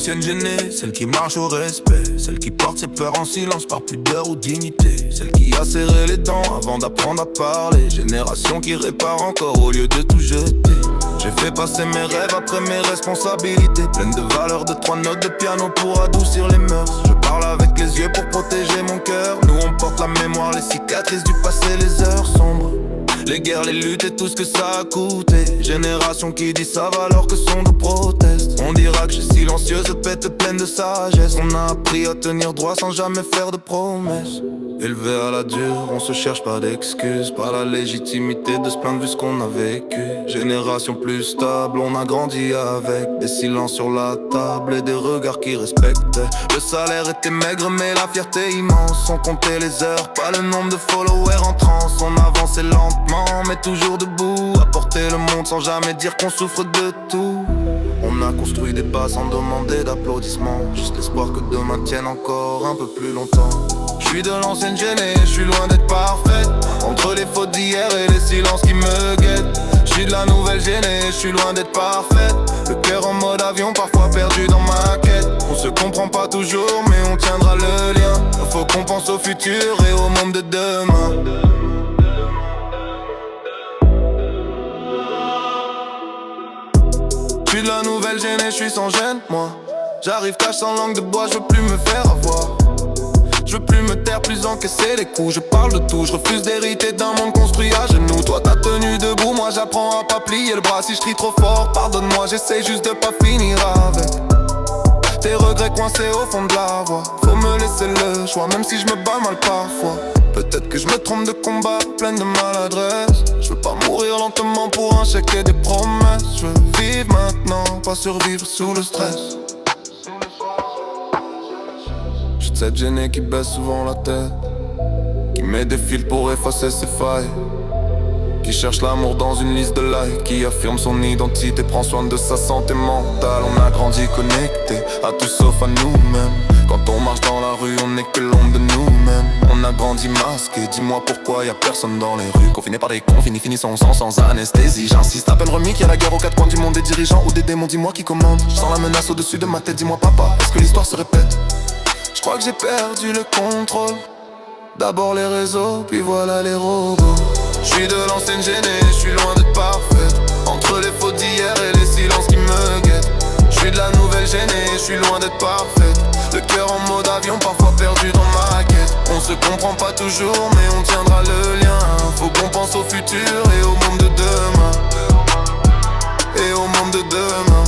l'ancienne gênée, celle qui marche au respect, celle qui porte ses peurs en silence par pudeur ou dignité, celle qui a serré les dents avant d'apprendre à parler, génération qui répare encore au lieu de tout jeter. J'ai fait passer mes rêves après mes responsabilités, pleines de valeurs, de 3 notes de piano pour adoucir les mœurs. Je parle avec les yeux pour protéger mon cœur. Nous on porte la mémoire, les cicatrices du passé, les heures sombres, les guerres, les luttes et tout ce que ça a coûté. Génération qui dit ça va alors que son dos proteste. On dira que je suis silencieuse, pète pleine de sagesse. On a appris à tenir droit sans jamais faire de promesses. Élevé à la dure, on se cherche pas d'excuses, pas la légitimité de se plaindre vu ce qu'on a vécu. Génération plus stable, on a grandi avec des silences sur la table et des regards qui respectaient. Le salaire était maigre mais la fierté immense. On comptait les heures, pas le nombre de followers en transe. On avançait lentement mais toujours debout, à porter le monde sans jamais dire qu'on souffre de tout. On a construit des pas sans demander d'applaudissements, juste l'espoir que demain tienne encore un peu plus longtemps. Je suis de l'ancienne gênée, je suis loin d'être parfaite, entre les fautes d'hier et les silences qui me guettent. Je suis de la nouvelle gênée, je suis loin d'être parfaite, le cœur en mode avion, parfois perdu dans ma quête. On se comprend pas toujours, mais on tiendra le lien. Faut qu'on pense au futur et au monde de demain. Je suis de la nouvelle gênée, je suis sans gêne, moi. J'arrive cache sans langue de bois, je veux plus me faire avoir. Je veux plus me taire, plus encaisser les coups. Je parle de tout, je refuse d'hériter d'un monde construit à genoux. Toi t'as tenu debout, moi j'apprends à pas plier le bras. Si je crie trop fort, pardonne-moi, j'essaie juste de pas finir avec tes regrets coincés au fond de la voie. Faut me laisser le choix, même si je me bats mal parfois. Peut-être que je me trompe de combat, pleine de maladresse. Je veux pas mourir lentement pour un chèque et des promesses. Je veux vivre maintenant, pas survivre sous le stress. J'ai cette gênée qui baisse souvent la tête, qui met des fils pour effacer ses failles, qui cherche l'amour dans une liste de likes, qui affirme son identité, prend soin de sa santé mentale. On a grandi connecté à tout sauf à nous-mêmes. Quand on marche dans la rue, on n'est que l'ombre de nous-mêmes. On a grandi masqué, dis-moi pourquoi y'a personne dans les rues. Confinés par des cons, finissons sans anesthésie. J'insiste, à peine remis qu'il y a la guerre aux 4 coins du monde. Des dirigeants ou des démons, dis-moi qui commande. Je sens la menace au-dessus de ma tête, dis-moi papa, est-ce que l'histoire se répète? Je crois que j'ai perdu le contrôle. D'abord les réseaux, puis voilà les robots. Je suis de l'ancienne gênée, je suis loin d'être parfaite, entre les fautes d'hier et les silences qui me guettent. Je suis de la nouvelle gênée, je suis loin d'être parfaite, le cœur en mode avion, parfois perdu dans ma quête. On se comprend pas toujours, mais on tiendra le lien. Faut qu'on pense au futur et au monde de demain. Et au monde de demain.